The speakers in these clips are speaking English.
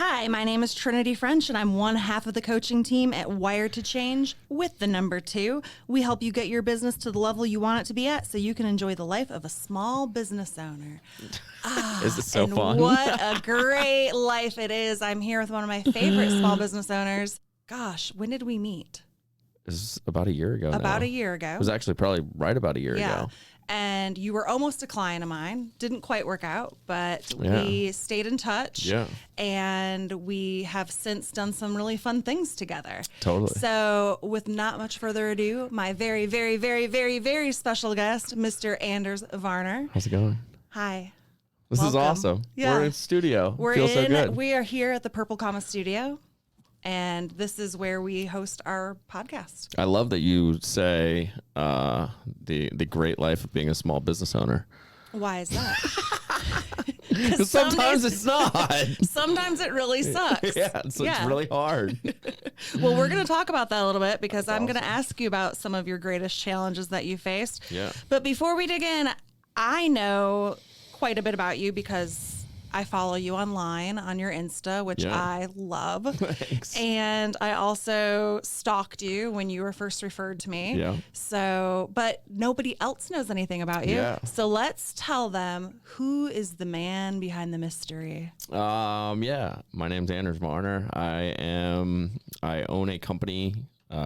Hi, my name is Trinity French, and I'm one half of the coaching team at Wired to Change with the number 2. We help you get your business to the level you want it to be at so you can enjoy the life of a small business owner. Is this so fun? What a great life it is. I'm here with one of my favorite small business owners. Gosh, when did we meet? It was about a year ago About now. a year ago. It was actually probably right about a year ago. And you were almost a client of mine. Didn't quite work out, but Yeah. we stayed in touch. Yeah. And we have since done some really fun things together. Totally. So with not much further ado, my very, very, very, very, very special guest, Mr. Anders Varner. How's it going? Hi. This is Welcome. awesome. Yeah. We're in studio. Feels so good. We are here at the Purple Comma Studio, and this is where we host our podcast. I love that you say the great life of being a small business owner. Why is that? Because sometimes it's not. Sometimes it really sucks. It's really hard. Well, we're going to talk about that a little bit because I'm going to awesome. ask you about some of your greatest challenges that you faced. Yeah. But before we dig in, I know quite a bit about you because I follow you online on your Insta, which Yeah. I love. Thanks. And I also stalked you when you were first referred to me. Yeah. So, but nobody else knows anything about you. Yeah. So let's tell them, who is the man behind the mystery? My name's Anders Varner. I own a company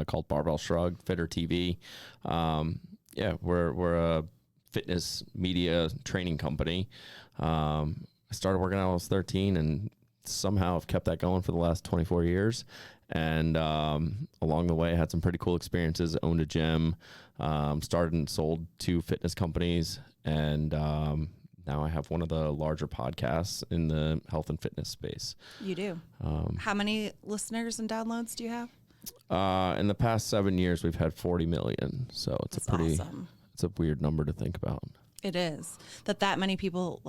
called Barbell Shrugged Fitter TV. We're a fitness media training company. I started working out when I was 13 and somehow I've kept that going for the last 24 years. And along the way, I had some pretty cool experiences, owned a gym, started and sold 2 fitness companies. And now I have one of the larger podcasts in the health and fitness space. You do. How many listeners and downloads do you have? In the past 7 years, we've had 40 million. So it's That's a pretty, awesome. it's a weird number to think about. It is. That many people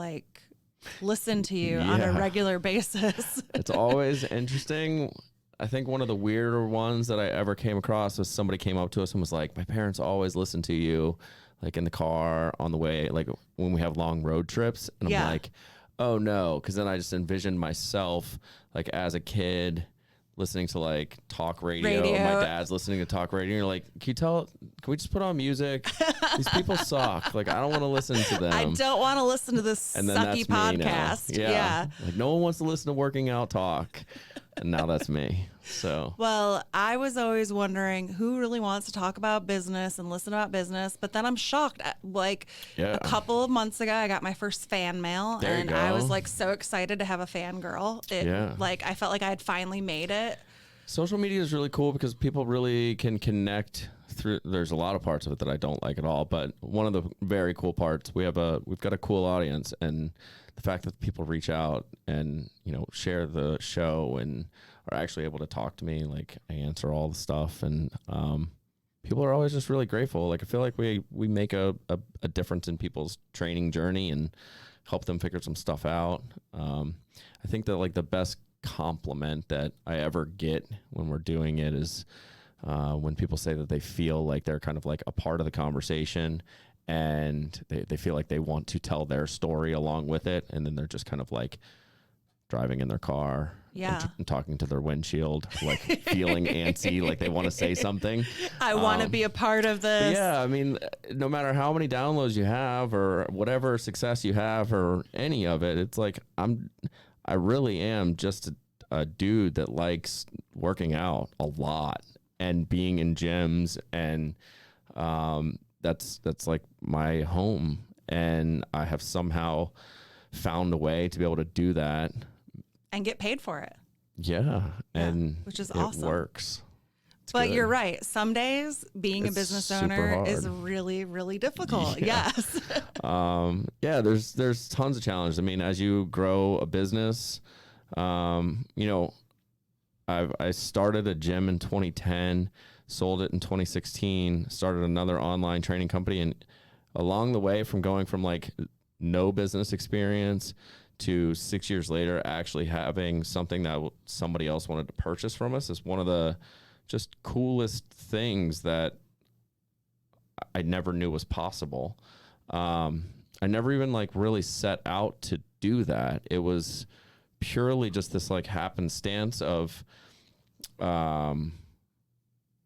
listen to you on a Yeah. regular basis. It's always interesting. I think one of the weirder ones that I ever came across was somebody came up to us and was like, my parents always listen to you, like in the car on the way, like when we have long road trips. And Yeah. I'm like, oh no. Cause then I just envisioned myself like as a kid listening to like talk radio. My dad's listening to talk radio. And you're like, can we just put on music? These people suck. Like, I don't want to listen to them. I don't want to listen to this And then sucky that's me now. podcast. Yeah. Like no one wants to listen to working out talk. And now that's me. So Well, I was always wondering who really wants to talk about business and listen about business. But then I'm shocked. Yeah. A couple of months ago, I got my first fan mail. There you and I was go. so excited to have a fangirl. Yeah. I felt like I had finally made it. social media is really cool because people really can connect through. There's a lot of parts of it that I don't like at all, but one of the very cool parts, we've got a cool audience, and the fact that people reach out and share the show and are actually able to talk to me, like I answer all the stuff, and people are always just really grateful. Like I feel like we make a difference in people's training journey and help them figure some stuff out. I think that like the best compliment that I ever get when we're doing it is when people say that they feel like they're kind of like a part of the conversation and they feel like they want to tell their story along with it, and then they're just kind of like driving in their car and talking to their windshield, like feeling antsy, like they want to say something. I want to be a part of this. Yeah, I mean, no matter how many downloads you have or whatever success you have or any of it, it's like I really am just a dude that likes working out a lot and being in gyms, and that's like my home, and I have somehow found a way to be able to do that And get paid for it. Yeah, and which is it awesome. Works. It's But good. you're right. Some days being It's a business super owner hard. is really, really difficult. Yeah. Yes. There's tons of challenges. I mean, as you grow a business, I started a gym in 2010, sold it in 2016, started another online training company, and along the way from going from like no business experience to 6 years later actually having something that somebody else wanted to purchase from us is one of the just coolest things that I never knew was possible. I never even like really set out to do that. It was purely just this like happenstance of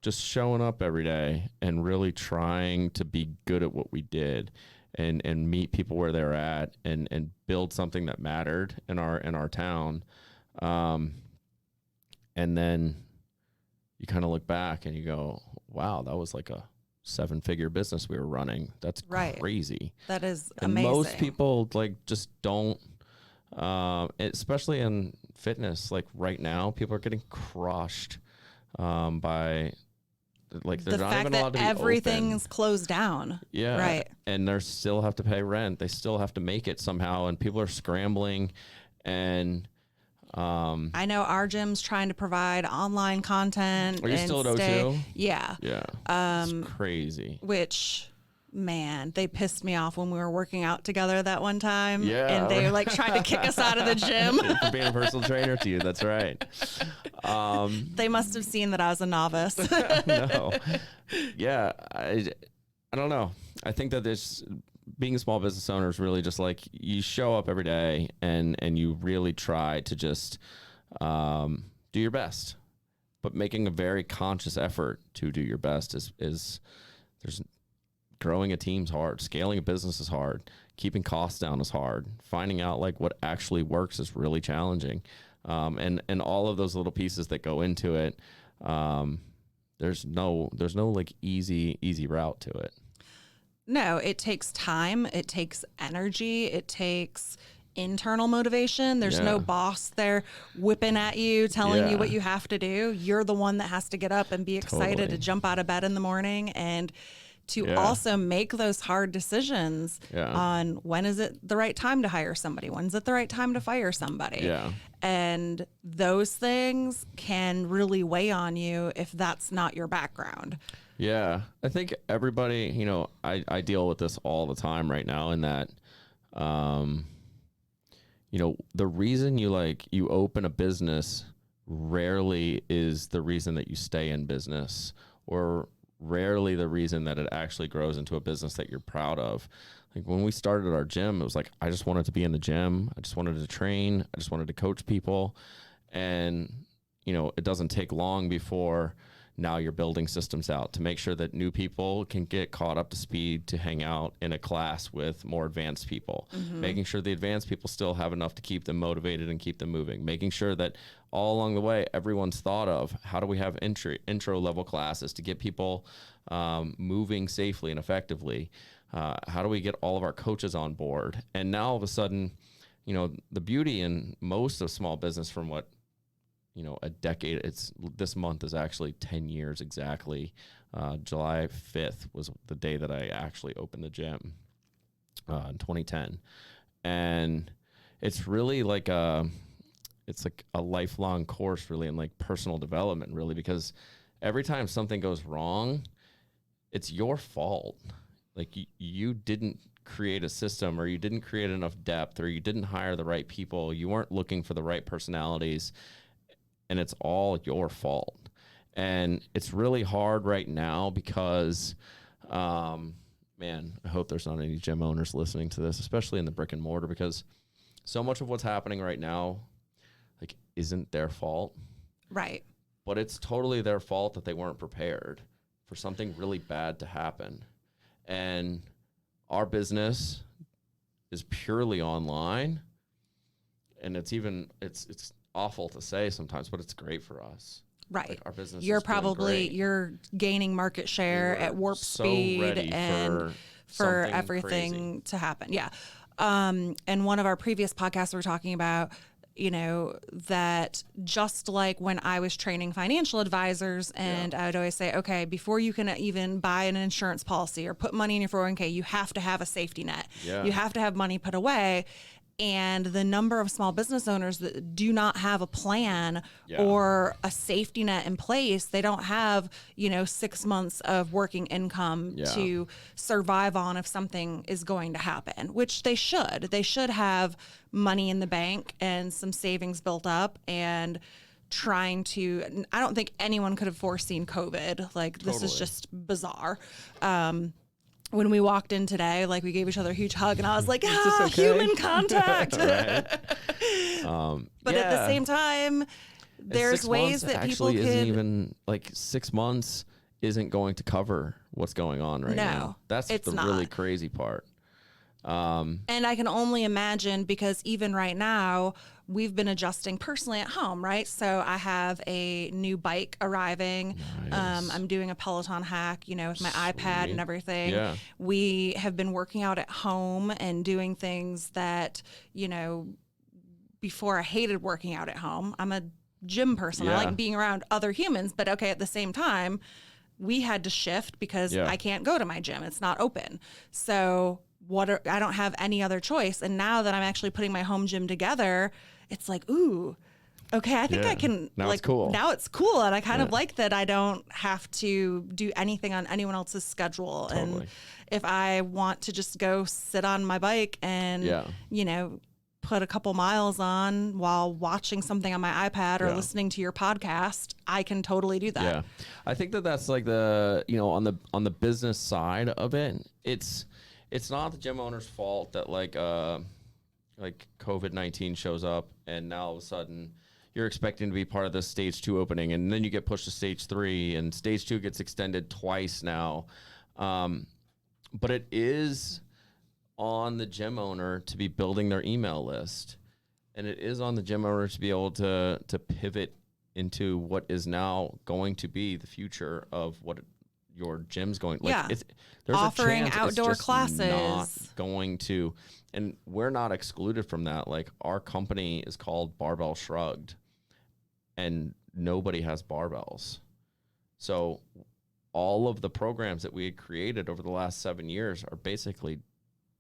just showing up every day and really trying to be good at what we did and meet people where they're at and build something that mattered in our town. And then you kind of look back and you go, wow, that was like a 7-figure business we were running. That's crazy. That is and amazing. Most people like just don't, especially in fitness, like right now, people are getting crushed by like they're the not fact even that allowed to be everything's open. closed down. Yeah. Right. And they still have to pay rent. They still have to make it somehow. And people are scrambling. And I know our gym's trying to provide online content. Are you still at O2? Yeah. Yeah. It's crazy. Which, man, they pissed me off when we were working out together that one time. Yeah. And they like tried to kick us out of the gym. For being a personal trainer to you. That's right. They must have seen that I was a novice. No. Yeah. I don't know. I think that being a small business owner is really just like you show up every day and you really try to just do your best, but making a very conscious effort to do your best is there's growing a team's hard, scaling a business is hard, keeping costs down is hard, finding out like what actually works is really challenging. And all of those little pieces that go into it, there's no like easy route to it. No, it takes time. It takes energy. It takes internal motivation. There's no boss there whipping at you, telling you what you have to do. You're the one that has to get up and be excited to jump out of bed in the morning and to also make those hard decisions on when is it the right time to hire somebody? When's it the right time to fire somebody? Yeah. And those things can really weigh on you if that's not your background. Yeah, I think everybody, I deal with this all the time right now in that, the reason you open a business rarely is the reason that you stay in business, or rarely the reason that it actually grows into a business that you're proud of. Like when we started our gym, it was like, I just wanted to be in the gym. I just wanted to train. I just wanted to coach people. And, it doesn't take long before now you're building systems out to make sure that new people can get caught up to speed to hang out in a class with more advanced people, making sure the advanced people still have enough to keep them motivated and keep them moving, making sure that all along the way, everyone's thought of how do we have intro level classes to get people moving safely and effectively. How do we get all of our coaches on board? And now all of a sudden, the beauty in most of small business from what, a decade, this month is actually 10 years exactly. July 5th was the day that I actually opened the gym in 2010. And it's really like it's like a lifelong course really in like personal development really, because every time something goes wrong, it's your fault. Like you didn't create a system, or you didn't create enough depth, or you didn't hire the right people. You weren't looking for the right personalities. And it's all your fault. And it's really hard right now because, I hope there's not any gym owners listening to this, especially in the brick and mortar, because so much of what's happening right now, like, isn't their fault. Right. But it's totally their fault that they weren't prepared for something really bad to happen. And our business is purely online. And it's awful to say sometimes, but it's great for us. Right. Like our business you're gaining market share at warp speed and for everything crazy to happen. Yeah. And one of our previous podcasts we were talking about, that just like when I was training financial advisors and I would always say, okay, before you can even buy an insurance policy or put money in your 401k, you have to have a safety net. Yeah. You have to have money put away. And the number of small business owners that do not have a plan or a safety net in place, they don't have, 6 months of working income to survive on if something is going to happen, which they should. They should have money in the bank and some savings built up and I don't think anyone could have foreseen COVID. Like, this is just bizarre. when we walked in today, like we gave each other a huge hug, and I was like, okay? human contact. But yeah. at the same time, there's ways that people actually could. isn't even like 6 months isn't going to cover what's going on right now. That's the really crazy part. And I can only imagine, because even right now, we've been adjusting personally at home, right? So I have a new bike arriving. Nice. I'm doing a Peloton hack, with my iPad and everything. Yeah. We have been working out at home and doing things that, before I hated working out at home. I'm a gym person. Yeah. I like being around other humans, but okay, at the same time, we had to shift because I can't go to my gym. It's not open. So I don't have any other choice. And now that I'm actually putting my home gym together, it's like, ooh, okay, I think I can. Now it's cool. Now it's cool. And I kind of like that I don't have to do anything on anyone else's schedule. Totally. And if I want to just go sit on my bike and, put a couple miles on while watching something on my iPad or listening to your podcast, I can totally do that. Yeah. I think that's like the, on the business side of it, it's not the gym owner's fault that like COVID-19 shows up and now all of a sudden you're expecting to be part of the stage 2 opening, and then you get pushed to stage 3, and stage 2 gets extended twice now. But it is on the gym owner to be building their email list, and it is on the gym owner to be able to pivot into what is now going to be the future of what your gym's going. Like there's offering a chance outdoor it's just classes. Not going to, and we're not excluded from that. Like our company is called Barbell Shrugged, and nobody has barbells. So all of the programs that we had created over the last 7 years are basically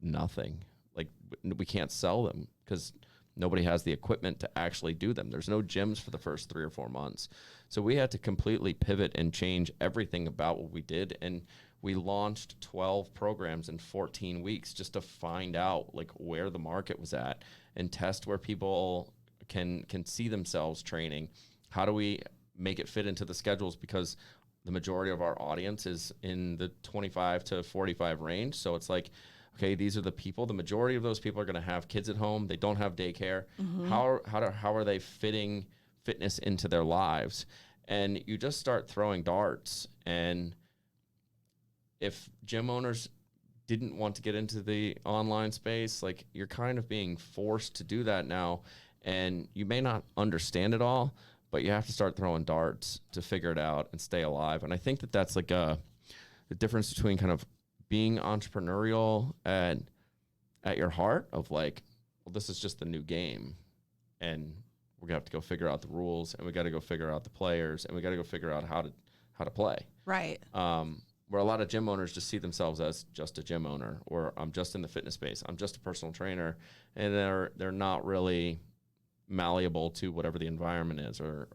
nothing. Like we can't sell them because nobody has the equipment to actually do them. There's no gyms for the first 3 or 4 months. So we had to completely pivot and change everything about what we did. And we launched 12 programs in 14 weeks just to find out like where the market was at and test where people can see themselves training. How do we make it fit into the schedules? Because the majority of our audience is in the 25 to 45 range. So it's like, okay, these are the people. The majority of those people are going to have kids at home. They don't have daycare. Mm-hmm. How are they fitting fitness into their lives? And you just start throwing darts. And if gym owners didn't want to get into the online space, like you're kind of being forced to do that now. And you may not understand it all, but you have to start throwing darts to figure it out and stay alive. And I think that's like the difference between kind of being entrepreneurial at your heart of like, well, this is just the new game, and we're gonna have to go figure out the rules, and we got to go figure out the players, and we got to go figure out how to play. Right. Where a lot of gym owners just see themselves as just a gym owner, or I'm just in the fitness space, I'm just a personal trainer, and they're not really malleable to whatever the environment is or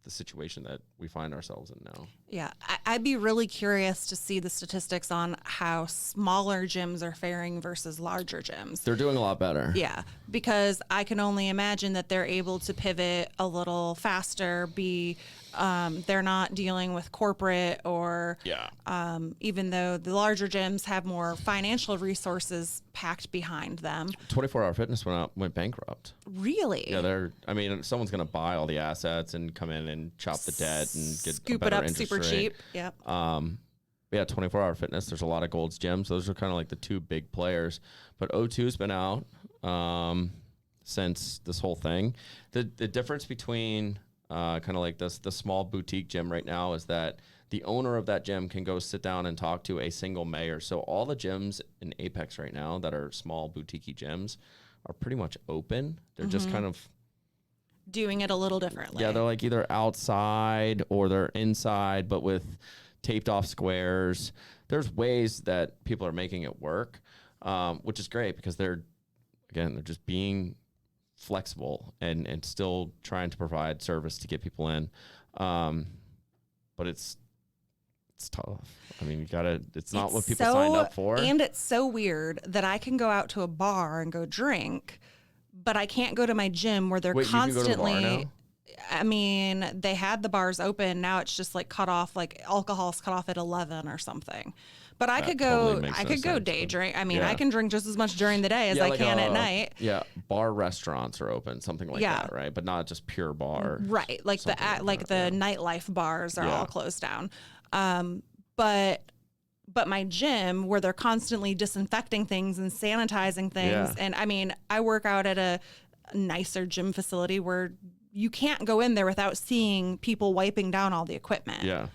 the situation that we find ourselves in now. Yeah, I'd be really curious to see the statistics on how smaller gyms are faring versus larger gyms. They're doing a lot better. Yeah, because I can only imagine that they're able to pivot a little faster, they're not dealing with corporate or even though the larger gyms have more financial resources packed behind them. 24-Hour Fitness went bankrupt. Really? Yeah, someone's going to buy all the assets and come in and chop the debt and get scoop a better it up interest super rate. cheap. Yep. Yeah, 24-Hour Fitness. There's a lot of Gold's gyms. Those are kind of like the two big players. But O2's been out since this whole thing. The difference between kind of like the small boutique gym right now is that the owner of that gym can go sit down and talk to a single mayor. So all the gyms in Apex right now that are small boutique gyms are pretty much open. They're just kind of doing it a little differently. Yeah, they're like either outside or they're inside, but with taped off squares. There's ways that people are making it work, which is great because they're just being flexible and still trying to provide service to get people in. But it's tough. I mean, it's not what people signed up for. And it's so weird that I can go out to a bar and go drink, but I can't go to my gym where they're constantly. You can go to the bar now? I mean, they had the bars open. Now it's just like cut off, like alcohol's cut off at 11 or something. But I could go. I could go day drink. I mean, I can drink just as much during the day as I can at night. Yeah, bar restaurants are open, something like that, right? But not just pure bar. Right, like the nightlife bars are all closed down. But my gym, where they're constantly disinfecting things and sanitizing things, and I mean, I work out at a nicer gym facility where you can't go in there without seeing people wiping down all the equipment. Yeah.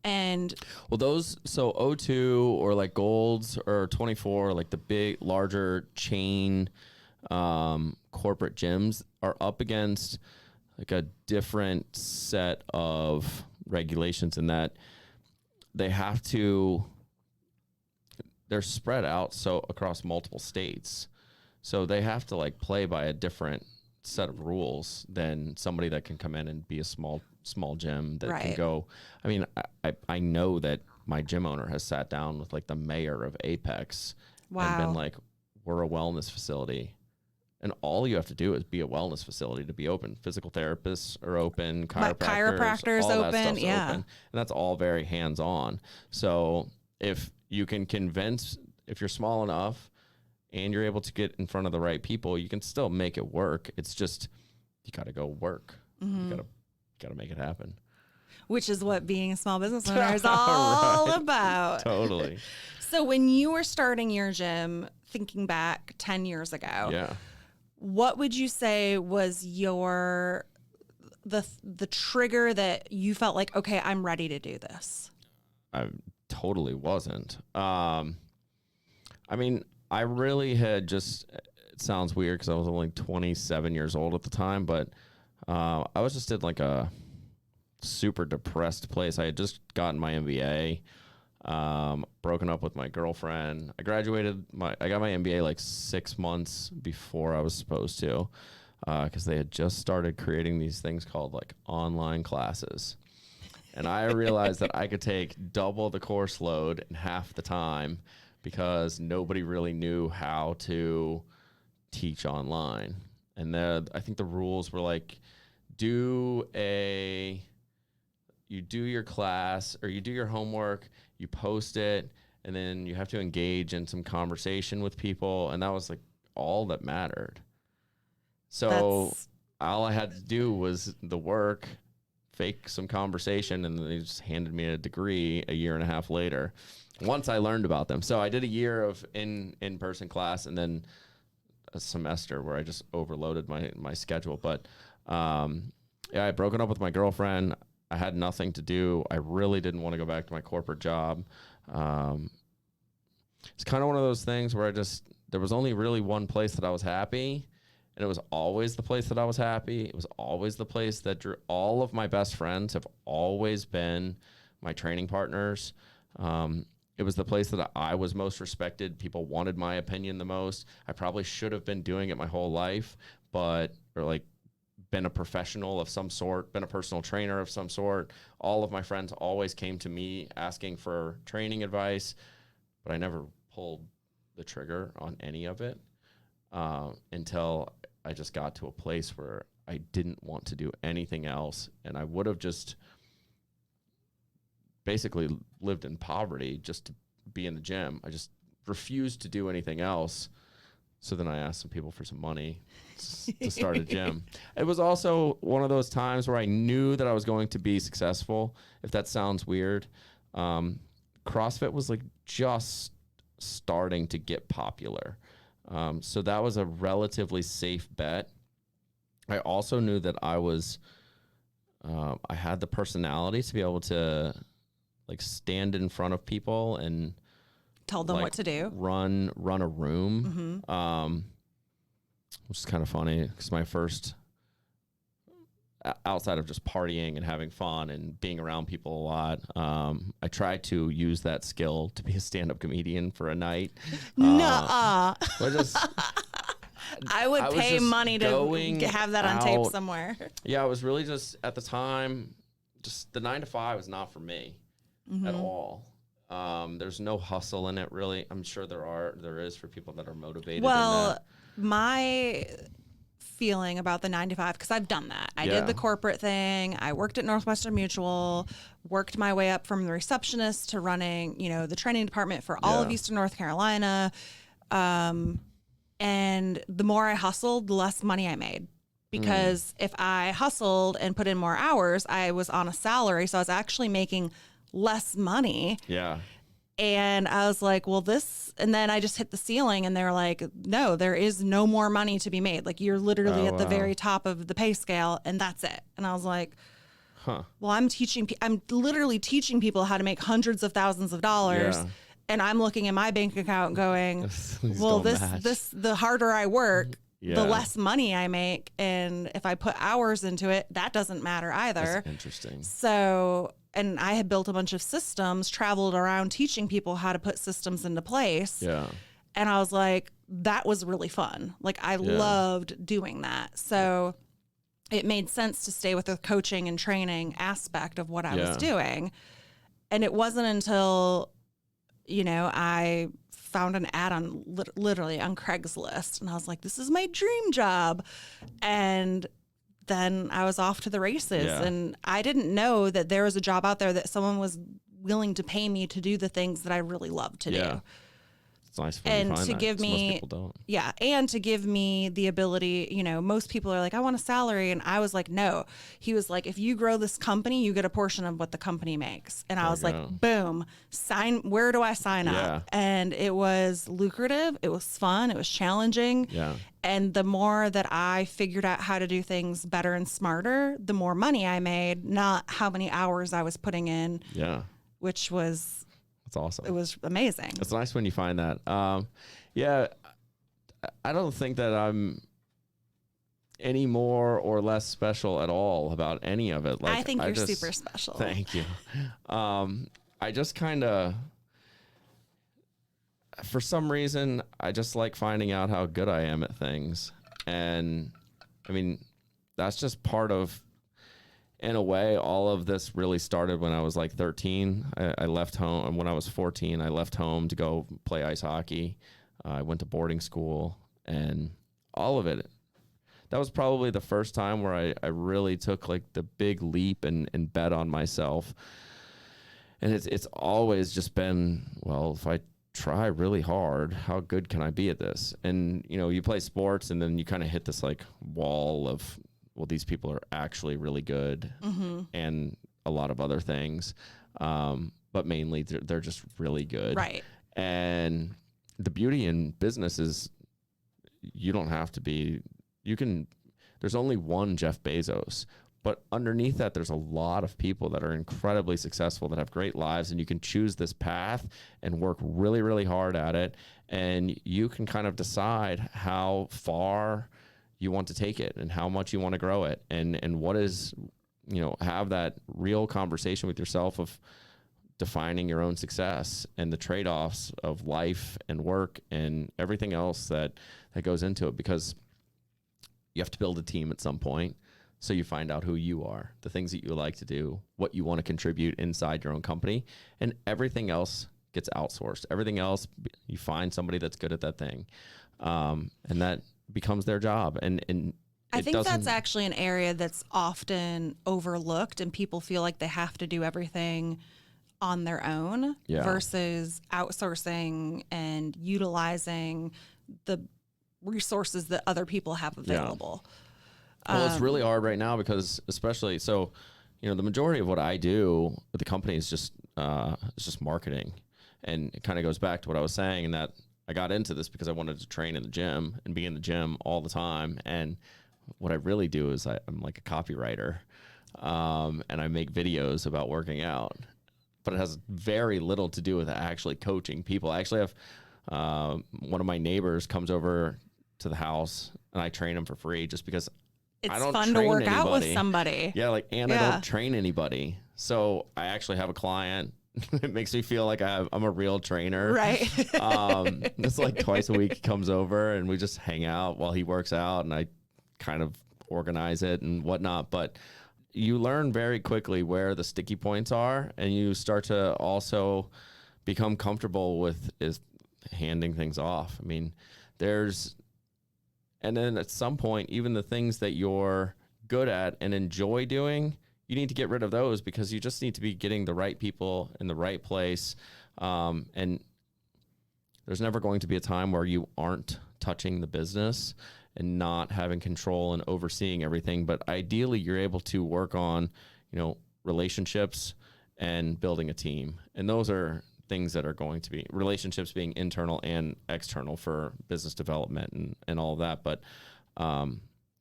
And well, those, so O2 or like Golds or 24, like the big, larger chain corporate gyms are up against like a different set of regulations in that they have to, they're spread out so across multiple states. So they have to like play by a different set of rules than somebody that can come in and be a small gym that can go. I mean, I know that my gym owner has sat down with like the mayor of Apex and been like, we're a wellness facility. And all you have to do is be a wellness facility to be open. Physical therapists are open, chiropractors all open, that stuff's open. And that's all very hands-on. So if you can convince, if you're small enough and you're able to get in front of the right people, you can still make it work. It's just, you got to go work. You got to make it happen. Which is what being a small business owner is all about. Totally. So when you were starting your gym, thinking back 10 years ago, what would you say was the trigger that you felt like, okay, I'm ready to do this? I totally wasn't. I mean, I really had just, it sounds weird because I was only 27 years old at the time, but I was just in like a super depressed place. I had just gotten my MBA, broken up with my girlfriend. I got my MBA like 6 months before I was supposed to, because they had just started creating these things called like online classes. And I realized that I could take double the course load in half the time because nobody really knew how to teach online. And I think the rules were like, you do your class or you do your homework, you post it, and then you have to engage in some conversation with people. And that was like all that mattered. So all I had to do was the work, fake some conversation, and then they just handed me a degree a year and a half later once I learned about them. So I did a year of in-person class and then a semester where I just overloaded my schedule. But I had broken up with my girlfriend. I had nothing to do. I really didn't want to go back to my corporate job. It's kind of one of those things where there was only really one place that I was happy, and it was always the place that I was happy. It was always the place that drew. All of my best friends have always been my training partners. It was the place that I was most respected. People wanted my opinion the most. I probably should have been doing it my whole life, been a professional of some sort, been a personal trainer of some sort. All of my friends always came to me asking for training advice, but I never pulled the trigger on any of it until I just got to a place where I didn't want to do anything else. And I would have just basically lived in poverty just to be in the gym. I just refused to do anything else. So then I asked some people for some money to start a gym. It was also one of those times where I knew that I was going to be successful, if that sounds weird. CrossFit was like just starting to get popular. So that was a relatively safe bet. I also knew that I had the personality to be able to like stand in front of people and tell them what to do, run a room, which is kind of funny because my first, outside of just partying and having fun and being around people a lot, I tried to use that skill to be a stand-up comedian for a night. Nuh-uh. I would was pay just money to have that on tape somewhere. Yeah, I was really just, at the time, just the 9 to 5 was not for me at all. There's no hustle in it, really. I'm sure there is for people that are motivated. Well, my feeling about the 9 to 5 because I've done that. I Yeah. did the corporate thing. I worked at Northwestern Mutual, worked my way up from the receptionist to running, you know, the training department for all of Yeah. Eastern North Carolina. And the more I hustled, the less money I made. Because if I hustled and put in more hours, I was on a salary. So I was actually making less money. Yeah. And I was like, well, and then I just hit the ceiling and they're like, no, there is no more money to be made. Like you're literally at the very top of the pay scale and that's it. And I was like, well, I'm literally teaching people how to make hundreds of thousands of dollars. Yeah. And I'm looking at my bank account going, These well, don't match. the harder I work, Yeah. the less money I make. And if I put hours into it, that doesn't matter either. That's interesting. So, and I had built a bunch of systems, traveled around teaching people how to put systems into place. Yeah. And I was like, that was really fun. Like I loved doing that. So it made sense to stay with the coaching and training aspect of what I was doing. And it wasn't until, you know, I found an ad on literally on Craigslist and I was like, this is my dream job. And then I was off to the races and I didn't know that there was a job out there that someone was willing to pay me to do the things that I really love to do. It's nice when you find to that, give 'cause me, most people don't. and to give me the ability, you know, most people are like, I want a salary. And I was like, no. He was like, if you grow this company, you get a portion of what the company makes. And I was like, boom, where do I sign up? And it was lucrative. It was fun. It was challenging. Yeah. And the more that I figured out how to do things better and smarter, the more money I made, not how many hours I was putting in. Yeah. Which was, That's awesome. it was amazing. It's nice when you find that. I don't think that I'm any more or less special at all about any of it. Like I think you're super special. Thank you. I just kind of, for some reason, I just like finding out how good I am at things. And I mean, that's just part of, in a way, all of this really started when I was like 13. I left home, and when I was 14, I left home to go play ice hockey. I went to boarding school, and all of it. That was probably the first time where I really took like the big leap and bet on myself. And it's always just been, well, if I try really hard, how good can I be at this? And, you know, you play sports and then you kind of hit this like wall of, well, these people are actually really good and a lot of other things. But mainly they're just really good. Right. And the beauty in business is you don't have to be, there's only one Jeff Bezos, but underneath that, there's a lot of people that are incredibly successful that have great lives, and you can choose this path and work really, really hard at it. And you can kind of decide how far you want to take it and how much you want to grow it, and what is, you know, have that real conversation with yourself of defining your own success and the trade-offs of life and work and everything else that goes into it, because you have to build a team at some point. So you find out who you are, the things that you like to do, what you want to contribute inside your own company, and everything else gets outsourced. Everything else, you find somebody that's good at that thing. And that becomes their job. And I think that's actually an area that's often overlooked, and people feel like they have to do everything on their own versus outsourcing and utilizing the resources that other people have available. Well, it's really hard right now because, especially, so, you know, the majority of what I do with the company is just marketing. And it kind of goes back to what I was saying, in that I got into this because I wanted to train in the gym and be in the gym all the time. And what I really do is I'm like a copywriter, and I make videos about working out. But it has very little to do with actually coaching people. I actually have one of my neighbors comes over to the house, and I train him for free just because it's I don't fun to work out with somebody. Yeah, I don't train anybody. So I actually have a client. It makes me feel like I'm a real trainer. Right. It's like twice a week he comes over and we just hang out while he works out, and I kind of organize it and whatnot. But you learn very quickly where the sticky points are, and you start to also become comfortable with handing things off. I mean, And then at some point, even the things that you're good at and enjoy doing, you need to get rid of those because you just need to be getting the right people in the right place. And there's never going to be a time where you aren't touching the business and not having control and overseeing everything. But ideally, you're able to work on, relationships and building a team. And those are things that are going to be relationships being internal and external for business development and all of that. But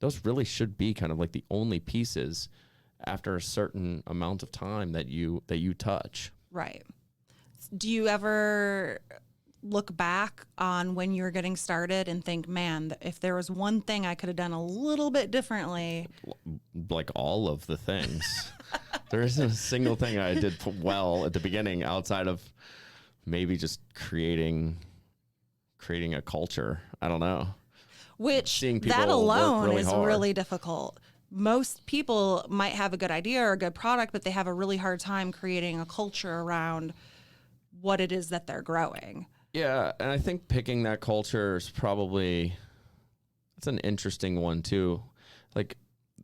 those really should be kind of like the only pieces after a certain amount of time that you touch. Right. Do you ever look back on when you were getting started and think, man, if there was one thing I could have done a little bit differently? Like all of the things. There isn't a single thing I did well at the beginning outside of maybe just creating a culture. I don't know. Which Seeing people that alone work really is hard. really difficult. Most people might have a good idea or a good product, but they have a really hard time creating a culture around what it is that they're growing. Yeah, and I think picking that culture is probably, it's an interesting one too. Like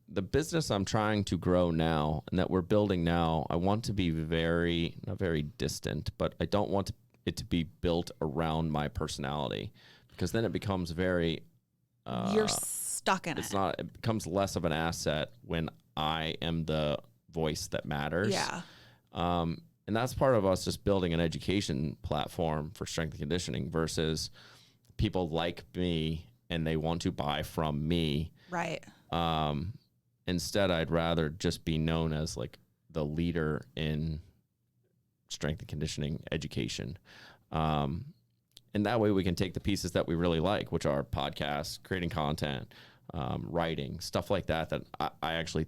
the business I'm trying to grow now and that we're building now, I want to be not very distant, but I don't want it to be built around my personality because then it becomes very... You're stuck in it. It becomes less of an asset when I am the voice that matters. Yeah. And that's part of us just building an education platform for strength and conditioning versus people like me and they want to buy from me. Right. Instead, I'd rather just be known as like the leader in strength and conditioning education. And that way we can take the pieces that we really like, which are podcasts, creating content, writing, stuff like that I actually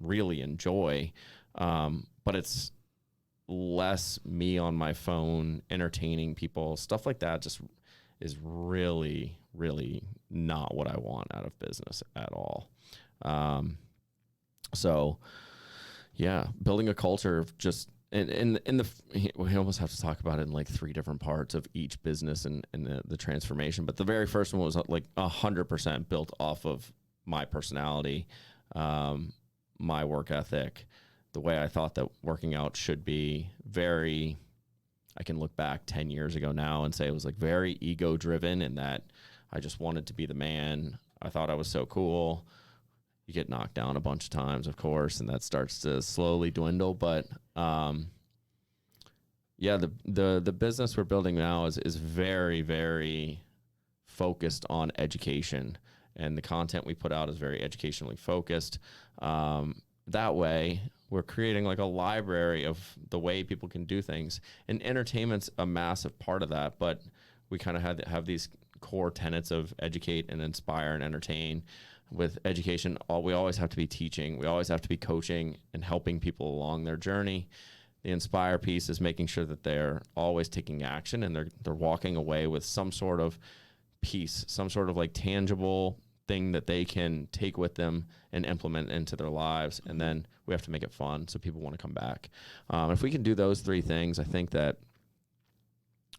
really enjoy. But it's less me on my phone entertaining people. Stuff like that just is really, really not what I want out of business at all. So yeah, building a culture of just we almost have to talk about it in like 3 different parts of each business and the transformation. But the very first one was like 100% built off of my personality, my work ethic, the way I thought that working out should be. I can look back 10 years ago now and say it was like very ego driven and that I just wanted to be the man. I thought I was so cool. You get knocked down a bunch of times, of course, and that starts to slowly dwindle. But yeah, the business we're building now is very, very focused on education, and the content we put out is very educationally focused. That way, we're creating like a library of the way people can do things, and entertainment's a massive part of that. But we kind of have these core tenets of educate and inspire and entertain. With education, we always have to be teaching. We always have to be coaching and helping people along their journey. The inspire piece is making sure that they're always taking action and they're walking away with some sort of piece, some sort of like tangible thing that they can take with them and implement into their lives. And then we have to make it fun so people want to come back. If we can do those 3 things, I think that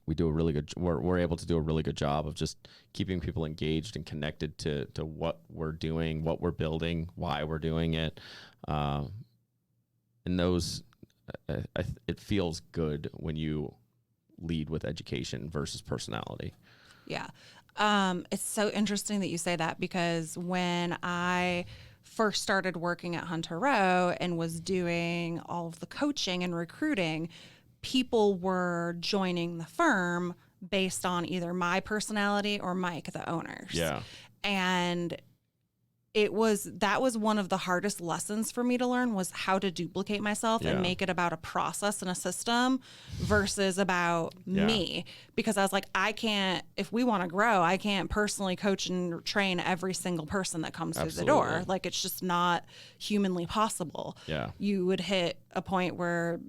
we're able to do a really good job of just keeping people engaged and connected to what we're doing, what we're building, why we're doing it. And those, it feels good when you lead with education versus personality. Yeah. It's so interesting that you say that because when I first started working at Hunter Row and was doing all of the coaching and recruiting, people were joining the firm based on either my personality or Mike, the owners. Yeah. And that was one of the hardest lessons for me to learn was how to duplicate myself and make it about a process and a system versus about me. Because I was like, if we want to grow, I can't personally coach and train every single person that comes through the door. Like it's just not humanly possible. Yeah. You would hit a point where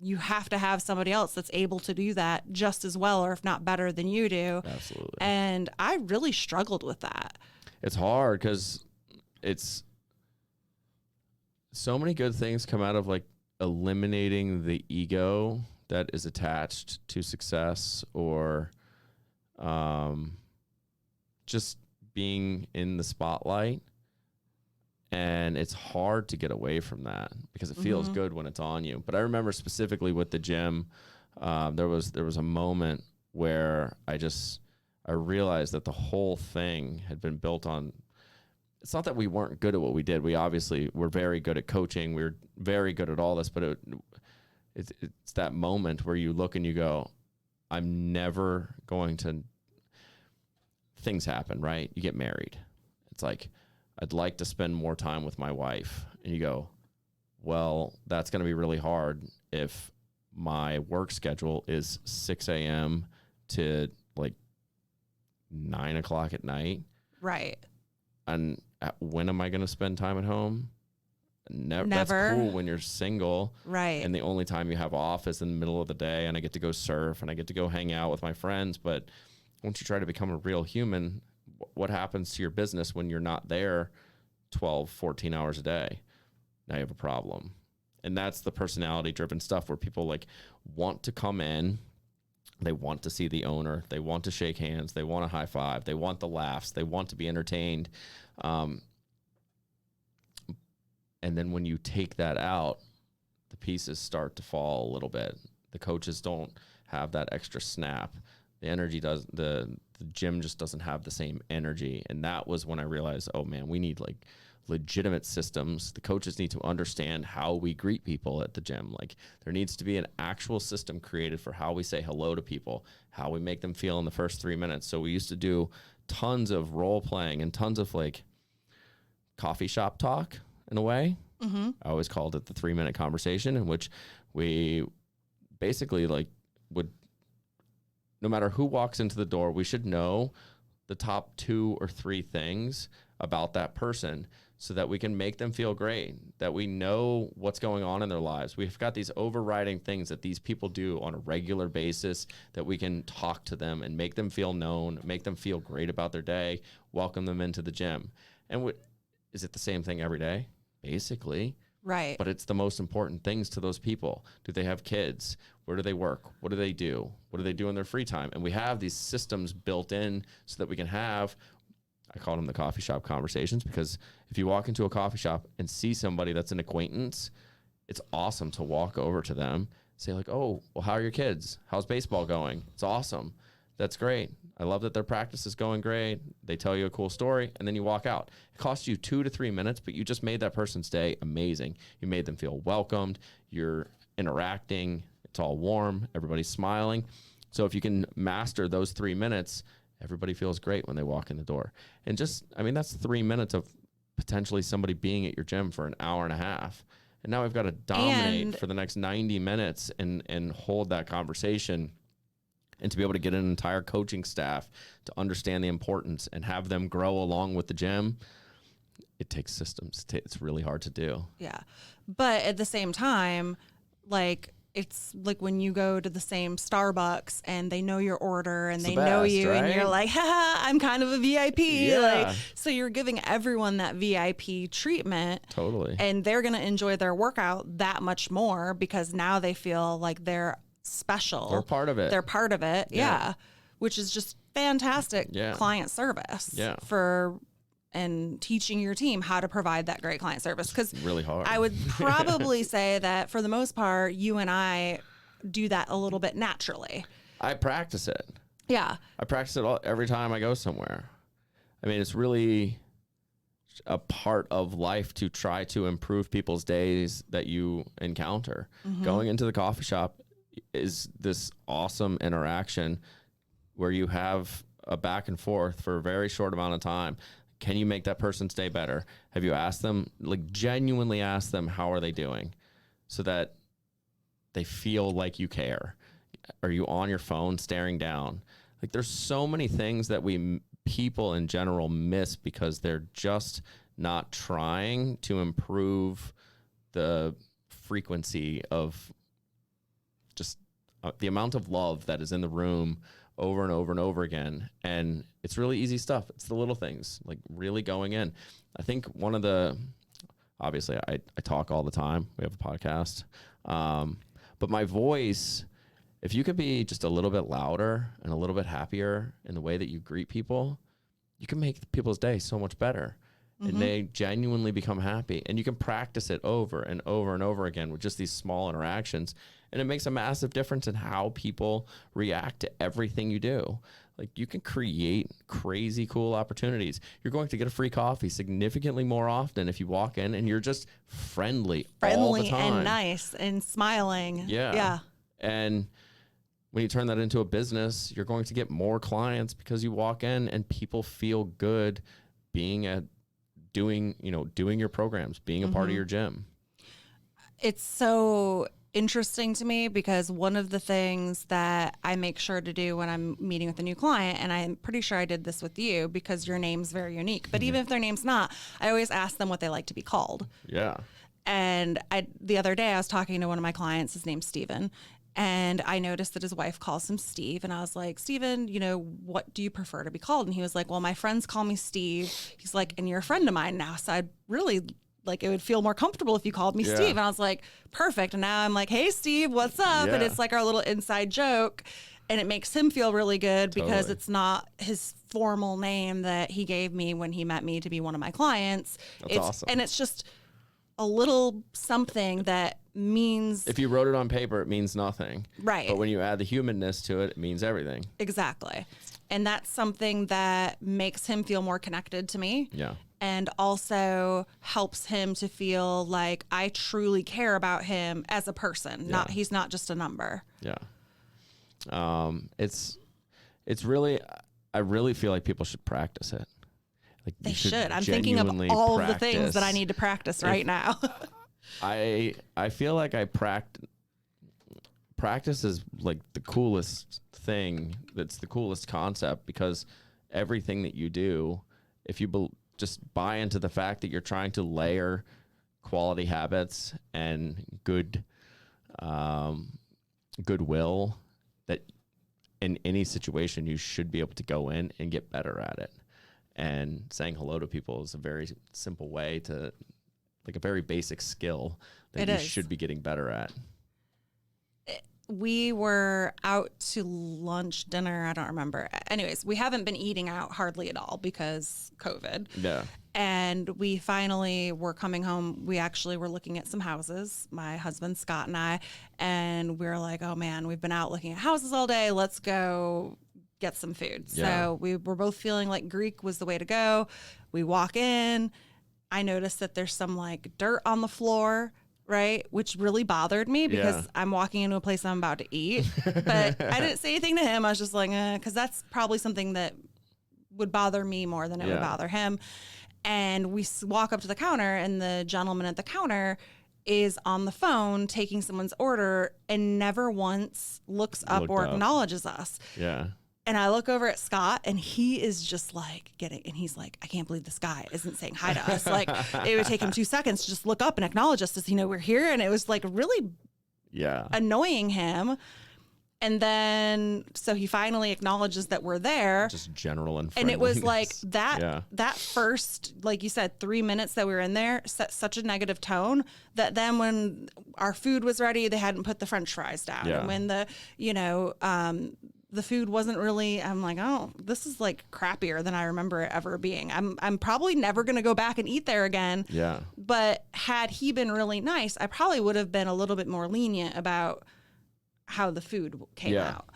you have to have somebody else that's able to do that just as well, or if not better than you do. Absolutely. And I really struggled with that. It's hard because it's so many good things come out of like eliminating the ego that is attached to success or just being in the spotlight, and it's hard to get away from that because it feels good when it's on you. But I remember specifically with the gym, there was a moment where I realized that the whole thing had been built on. It's not that we weren't good at what we did. We obviously were very good at coaching. We were very good at all this, but it's that moment where you look and you go, I'm never going to. Things happen, right? You get married. It's like, I'd like to spend more time with my wife. And you go, well, that's going to be really hard if my work schedule is 6 a.m. to like 9 o'clock at night. Right. And when am I going to spend time at home? Never. That's cool when you're single. Right. And the only time you have off is in the middle of the day, and I get to go surf and I get to go hang out with my friends. But once you try to become a real human, what happens to your business when you're not there 12, 14 hours a day? Now you have a problem. And that's the personality driven stuff where people like want to come in. They want to see the owner. They want to shake hands. They want a high five. They want the laughs. They want to be entertained. And then when you take that out, the pieces start to fall a little bit. The coaches don't have that extra snap. The energy does, the gym just doesn't have the same energy. And that was when I realized, oh man, we need like legitimate systems. The coaches need to understand how we greet people at the gym. Like there needs to be an actual system created for how we say hello to people, how we make them feel in the first 3 minutes. So we used to do tons of role playing and tons of like coffee shop talk in a way. I always called it the 3-minute conversation, in which we basically like would, no matter who walks into the door, we should know the top 2 or 3 things about that person so that we can make them feel great, that we know what's going on in their lives. We've got these overriding things that these people do on a regular basis that we can talk to them and make them feel known, make them feel great about their day, welcome them into the gym. And is it the same thing every day? Basically. Right. But it's the most important things to those people. Do they have kids? Where do they work? What do they do? What do they do in their free time? And we have these systems built in so that we can have, I call them the coffee shop conversations, because if you walk into a coffee shop and see somebody that's an acquaintance, it's awesome to walk over to them, say like, oh, well, how are your kids? How's baseball going? It's awesome. That's great. I love that their practice is going great. They tell you a cool story, and then you walk out. It costs you 2 to 3 minutes, but you just made that person's day amazing. You made them feel welcomed. You're interacting. It's all warm. Everybody's smiling. So if you can master those 3 minutes, everybody feels great when they walk in the door. And just, I mean, that's 3 minutes of potentially somebody being at your gym for an hour and a half. And now we've got to dominate for the next 90 minutes and hold that conversation. And to be able to get an entire coaching staff to understand the importance and have them grow along with the gym, it takes systems. It's really hard to do. Yeah. But at the same time, like, it's like when you go to the same Starbucks and they know your order and they know you, right? And you're like, haha, I'm kind of a VIP. Yeah. Like, so you're giving everyone that VIP treatment. Totally. And they're going to enjoy their workout that much more because now they feel like they're special. They're part of it. They're part of it. Yeah. Which is just fantastic client service and teaching your team how to provide that great client service. Because really hard. I would probably say that for the most part, you and I do that a little bit naturally. I practice it. Yeah. I practice it every time I go somewhere. I mean, it's really a part of life to try to improve people's days that you encounter. Going into the coffee shop is this awesome interaction where you have a back and forth for a very short amount of time. Can you make that person's day better? Have you asked them, like genuinely asked them, how are they doing, so that they feel like you care? Are you on your phone staring down? Like there's so many things that people in general miss because they're just not trying to improve the frequency of just the amount of love that is in the room over and over and over again. And it's really easy stuff. It's the little things, like really going in. I think obviously I talk all the time. We have a podcast. But my voice, if you could be just a little bit louder and a little bit happier in the way that you greet people, you can make people's day so much better. And they genuinely become happy. And you can practice it over and over and over again with just these small interactions. And it makes a massive difference in how people react to everything you do. Like, you can create crazy cool opportunities. You're going to get a free coffee significantly more often if you walk in and you're just friendly all the time. And nice and smiling. Yeah. And when you turn that into a business, you're going to get more clients because you walk in and people feel good doing your programs, being a part of your gym. It's so interesting to me because one of the things that I make sure to do when I'm meeting with a new client, and I'm pretty sure I did this with you because your name's very unique, but even if their name's not, I always ask them what they like to be called. Yeah. And the other day I was talking to one of my clients, his name's Steven, and I noticed that his wife calls him Steve. And I was like, Steven, what do you prefer to be called? And he was like, well, my friends call me Steve. He's like, and you're a friend of mine now. So I'd really it would feel more comfortable if you called me Steve. And I was like, perfect. And now I'm like, hey, Steve, what's up? And it's like our little inside joke. And it makes him feel really good because it's not his formal name that he gave me when he met me to be one of my clients. That's awesome. And it's just a little something that means... If you wrote it on paper, it means nothing. Right. But when you add the humanness to it, it means everything. Exactly. And that's something that makes him feel more connected to me. Yeah. And also helps him to feel like I truly care about him as a person. He's not just a number. Yeah. It's really, I really feel like people should practice it. Like, they should. I'm thinking of all of the things that I need to practice right now. I feel like practice is like the coolest thing. That's the coolest concept, because everything that you do, if you just buy into the fact that you're trying to layer quality habits and goodwill, that in any situation you should be able to go in and get better at it. And saying hello to people is a very simple way to, like, a very basic skill that you should be getting better at. We were out to lunch, dinner, I don't remember. Anyways, we haven't been eating out hardly at all because COVID. Yeah. And we finally were coming home. We actually were looking at some houses, my husband, Scott, and I. And we were like, oh, man, we've been out looking at houses all day. Let's go get some food. Yeah. So we were both feeling like Greek was the way to go. We walk in. I noticed that there's some like dirt on the floor, right? Which really bothered me because I'm walking into a place I'm about to eat. But I didn't say anything to him. I was just like, because that's probably something that would bother me more than it would bother him. And we walk up to the counter, and the gentleman at the counter is on the phone taking someone's order and never once looks up or acknowledges us. Yeah. And I look over at Scott, and he is just like and he's like, I can't believe this guy isn't saying hi to us. Like, it would take him 2 seconds to just look up and acknowledge us. Does he know we're here? And it was like really annoying him. And then, so he finally acknowledges that we're there. Just general and it was like that first, like you said, 3 minutes that we were in there set such a negative tone that then when our food was ready, they hadn't put the French fries down. Yeah. And when the food wasn't really, I'm like, oh, this is like crappier than I remember it ever being. I'm probably never going to go back and eat there again. Yeah. But had he been really nice, I probably would have been a little bit more lenient about how the food came out.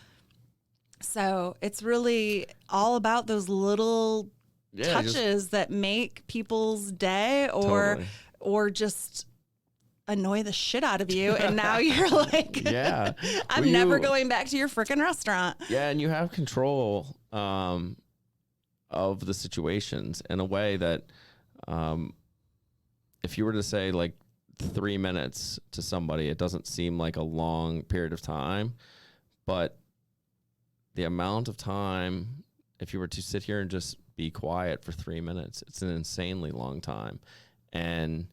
So it's really all about those little touches that make people's day or just annoy the shit out of you. And now you're like, I'm never going back to your freaking restaurant. Yeah. And you have control of the situations in a way that if you were to say like 3 minutes to somebody, it doesn't seem like a long period of time, but the amount of time, if you were to sit here and just be quiet for 3 minutes, it's an insanely long time. And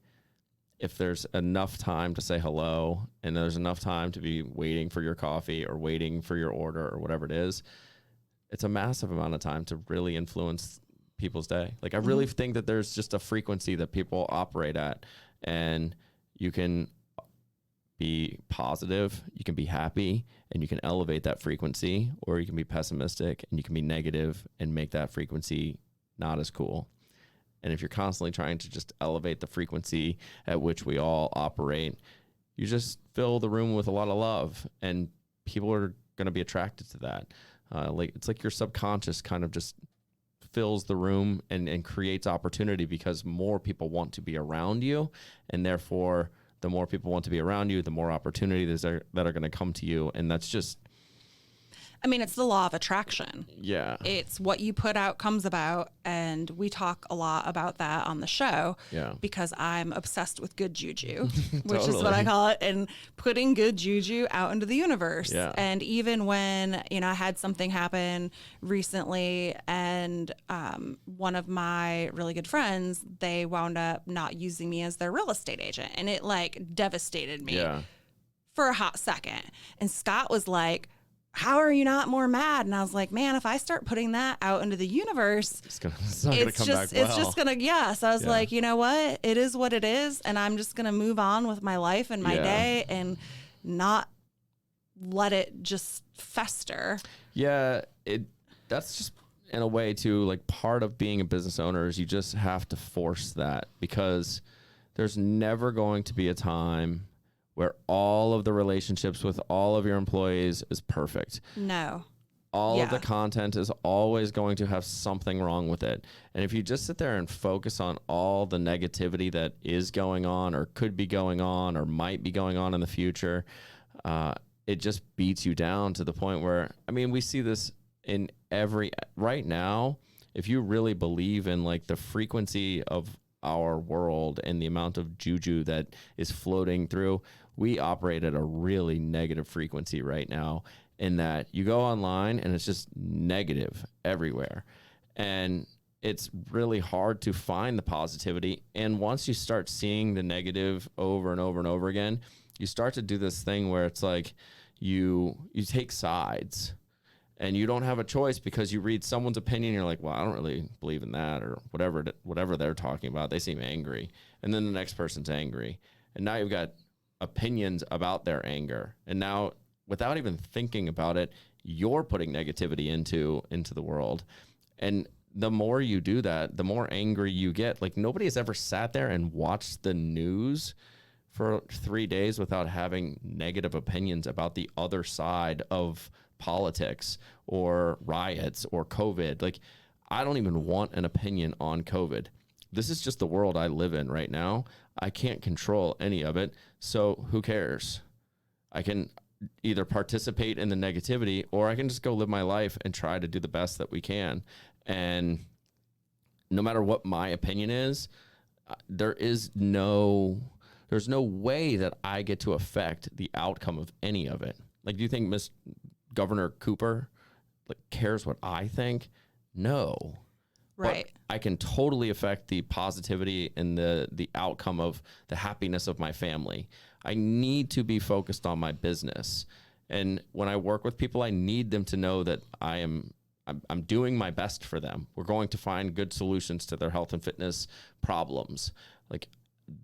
if there's enough time to say hello, and there's enough time to be waiting for your coffee or waiting for your order or whatever it is, it's a massive amount of time to really influence people's day. Like, I really think that there's just a frequency that people operate at, and you can be positive, you can be happy, and you can elevate that frequency, or you can be pessimistic and you can be negative and make that frequency not as cool. And if you're constantly trying to just elevate the frequency at which we all operate, you just fill the room with a lot of love, and people are going to be attracted to that. It's like your subconscious kind of just fills the room and creates opportunity because more people want to be around you, and therefore the more people want to be around you, the more opportunities that are going to come to you. And that's just, I mean, it's the law of attraction. Yeah. It's what you put out comes about. And we talk a lot about that on the show because I'm obsessed with good juju, which is what I call it, and putting good juju out into the universe. Yeah. And even when, I had something happen recently, and one of my really good friends, they wound up not using me as their real estate agent. And it like devastated me for a hot second. And Scott was like, how are you not more mad? And I was like, man, if I start putting that out into the universe, it's not going to come back well. It's just going to, So I was like, you know what? It is what it is. And I'm just going to move on with my life and my day and not let it just fester. Yeah. That's just in a way too, like part of being a business owner is you just have to force that, because there's never going to be a time where all of the relationships with all of your employees is perfect. No. All of the content is always going to have something wrong with it. And if you just sit there and focus on all the negativity that is going on or could be going on or might be going on in the future, it just beats you down to the point where, I mean, we see this in right now, if you really believe in like the frequency of our world and the amount of juju that is floating through, we operate at a really negative frequency right now, in that you go online and it's just negative everywhere. And it's really hard to find the positivity. And once you start seeing the negative over and over and over again, you start to do this thing where it's like you take sides. And you don't have a choice, because you read someone's opinion, you're like, well, I don't really believe in that, or whatever they're talking about. They seem angry. And then the next person's angry. And now you've got opinions about their anger. And now, without even thinking about it, you're putting negativity into the world. And the more you do that, the more angry you get. Like, nobody has ever sat there and watched the news for 3 days without having negative opinions about the other side of politics or riots or COVID. Like, I don't even want an opinion on COVID. This is just the world I live in right now. I can't control any of it. So who cares? I can either participate in the negativity, or I can just go live my life and try to do the best that we can. And no matter what my opinion is, there's no way that I get to affect the outcome of any of it. Like, do you think Governor Cooper cares what I think? No. Right. But I can totally affect the positivity and the outcome of the happiness of my family. I need to be focused on my business. And when I work with people, I need them to know that I'm doing my best for them. We're going to find good solutions to their health and fitness problems. Like,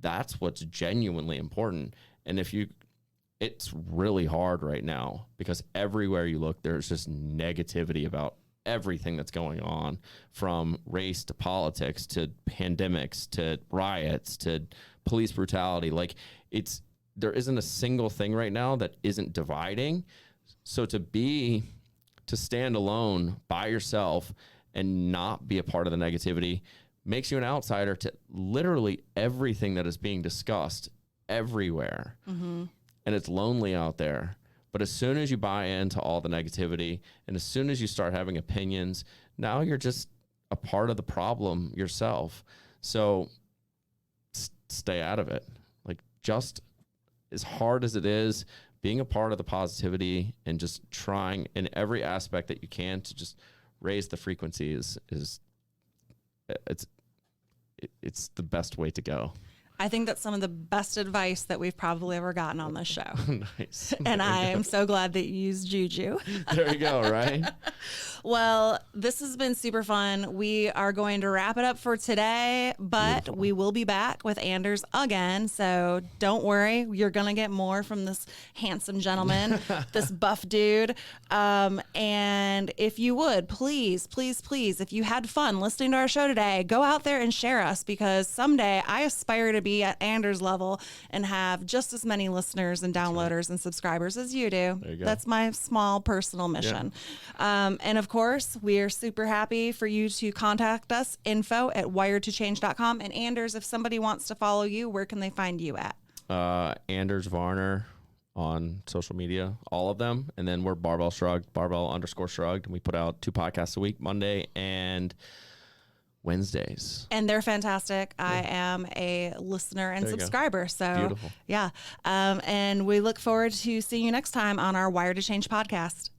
that's what's genuinely important. And it's really hard right now, because everywhere you look, there's just negativity about everything that's going on, from race to politics to pandemics to riots to police brutality. Like, there isn't a single thing right now that isn't dividing. So to stand alone by yourself and not be a part of the negativity makes you an outsider to literally everything that is being discussed everywhere. Mm-hmm. And it's lonely out there. But as soon as you buy into all the negativity, and as soon as you start having opinions, now you're just a part of the problem yourself. So stay out of it. Like, just as hard as it is, being a part of the positivity and just trying in every aspect that you can to just raise the frequency is it's the best way to go. I think that's some of the best advice that we've probably ever gotten on this show. Nice. And I am so glad that you used juju. There you go, right? Well, this has been super fun. We are going to wrap it up for today, but Beautiful. we will be back with Anders again. So don't worry. You're going to get more from this handsome gentleman, this buff dude. And if you would, please, if you had fun listening to our show today, go out there and share us, because someday I aspire to be at Anders' level and have just as many listeners and downloaders and subscribers as you do. There you go. That's my small personal mission. And of course, we are super happy for you to contact us, info@wiredtochange.com. And Anders, if somebody wants to follow you, where can they find you at? Anders Varner on social media, all of them. And then we're Barbell Shrugged, Barbell_Shrugged. And we put out 2 podcasts a week, Monday and Wednesdays. And they're fantastic. I am a listener and There you go. subscriber. So Beautiful. yeah. And we look forward to seeing you next time on our Wired to Change podcast.